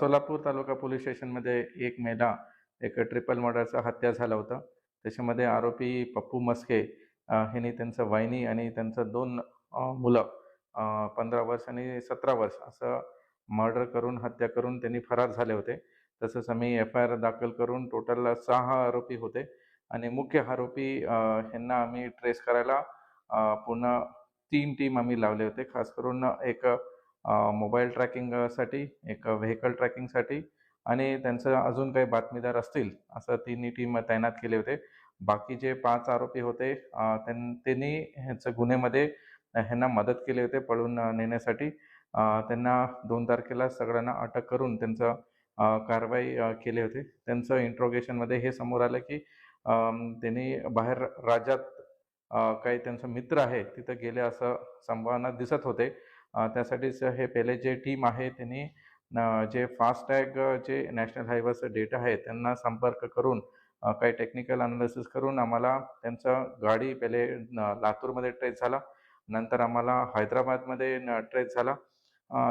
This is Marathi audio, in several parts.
सोलापूर तालुका पोलीस स्टेशनमध्ये एक मेला एक ट्रिपल मर्डरचा हत्या झाला होता. त्याच्यामध्ये आरोपी पप्पू मस्के ह्यांनी त्यांचं वहिनी आणि त्यांचं 2 मुलं 15 वर्ष आणि 17 वर्ष असं मर्डर करून हत्या करून त्यांनी फरार झाले होते. तसंच आम्ही FIR दाखल करून टोटल 6 आरोपी होते आणि मुख्य आरोपी ह्यांना आम्ही ट्रेस करायला पूर्ण 3 टीम आम्ही लावले होते. खास करून एक मोबाईल ट्रॅकिंगसाठी, एक व्हेकल ट्रॅकिंगसाठी आणि त्यांचं अजून काही बातमीदार असतील असं तिन्ही टीम तैनात केले होते. बाकी जे 5 आरोपी होते त्यांनी ह्याचं गुन्ह्यामध्ये ह्यांना मदत केली होते पळून नेण्यासाठी. त्यांना 2 तारखेला सगळ्यांना अटक करून त्यांचं कारवाई केले होते. त्यांचं इंट्रोगेशनमध्ये हे समोर आलं की त्यांनी बाहेर राज्यात काही त्यांचा मित्र आहे तिथं गेले असं संभावना दिसत होते. त्यासाठीच हे पहिले जे टीम आहे त्यांनी जे फास्टॅग जे नॅशनल हायवेचं डेटा आहे त्यांना संपर्क करून काही टेक्निकल अनालिसिस करून आम्हाला त्यांचं गाडी पहिले लातूरमध्ये ट्रेस झाला. नंतर आम्हाला हैदराबादमध्ये ट्रेस झाला.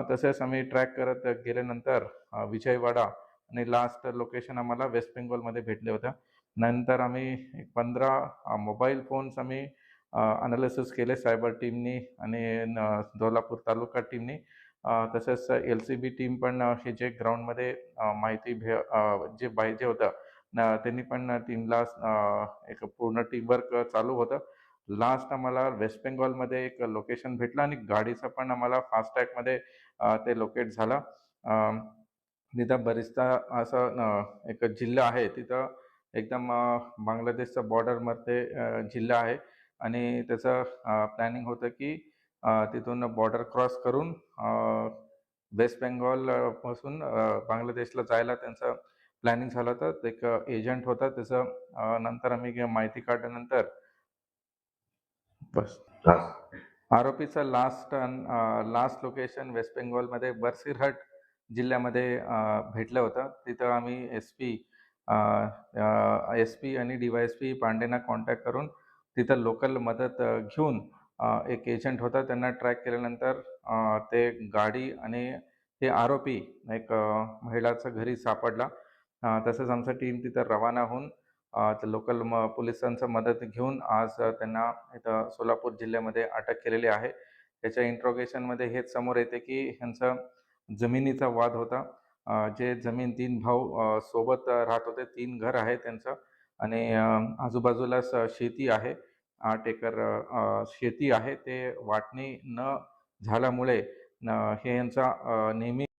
तसेच आम्ही ट्रॅक करत गेल्यानंतर विजयवाडा आणि लास्ट लोकेशन आम्हाला वेस्ट बेंगॉलमध्ये भेटले होत्या. नंतर आम्ही 15 मोबाईल फोन्स आम्ही अनालिसिस केले सायबर टीमनी आणि दोलापूर तालुका टीमनी. तसेच LCB टीम पण हे जे ग्राउंडमध्ये माहिती जे पाहिजे होतं त्यांनी पण टीमला एक पूर्ण टीमवर्क चालू होतं. लास्ट आम्हाला वेस्ट बेंगॉलमध्ये एक लोकेशन भेटलं आणि गाडीचं पण आम्हाला फास्टॅगमध्ये ते लोकेट झालं. तिथं बरिस्ता असं एक जिल्हा आहे, तिथं एकदम बांगलादेशचा बॉर्डरमध्ये जिल्हा आहे आणि त्याचं प्लॅनिंग होतं की तिथून बॉर्डर क्रॉस करून वेस्ट बेंगॉल पासून बांगलादेशला जायला त्यांचं प्लॅनिंग झालं होतं. एक एजंट होता त्याचं नंतर आम्ही माहिती काढल्यानंतर बस आरोपीचं लास्ट लोकेशन वेस्ट बेंगॉलमध्ये बरसिरहट जिल्ह्यामध्ये भेटलं होतं. तिथं आम्ही SP आणि DYSP पांडेंना कॉन्टॅक्ट करून तिथं लोकल मदत घेऊन एक एजंट होता त्यांना ट्रॅक केल्यानंतर ते गाडी आणि ते आरोपी एक महिलाचं घरी सापडला. तसंच आमचा टीम तिथं रवाना होऊन लोकल पोलिसांचं मदत घेऊन आज त्यांना इथं सोलापूर जिल्ह्यामध्ये अटक केलेली आहे. त्याच्या इंट्रोगेशनमध्ये हेच समोर येते की ह्यांचा जमिनीचा वाद होता. जे जमीन 3 भाऊ सोबत राहत होते. 3 घर आहे त्यांचं आणि आजूबाजूलाच शेती आहे. 8 एकर शेती आहे. ते वाटणी न झाल्यामुळे हे यांचा नेहमी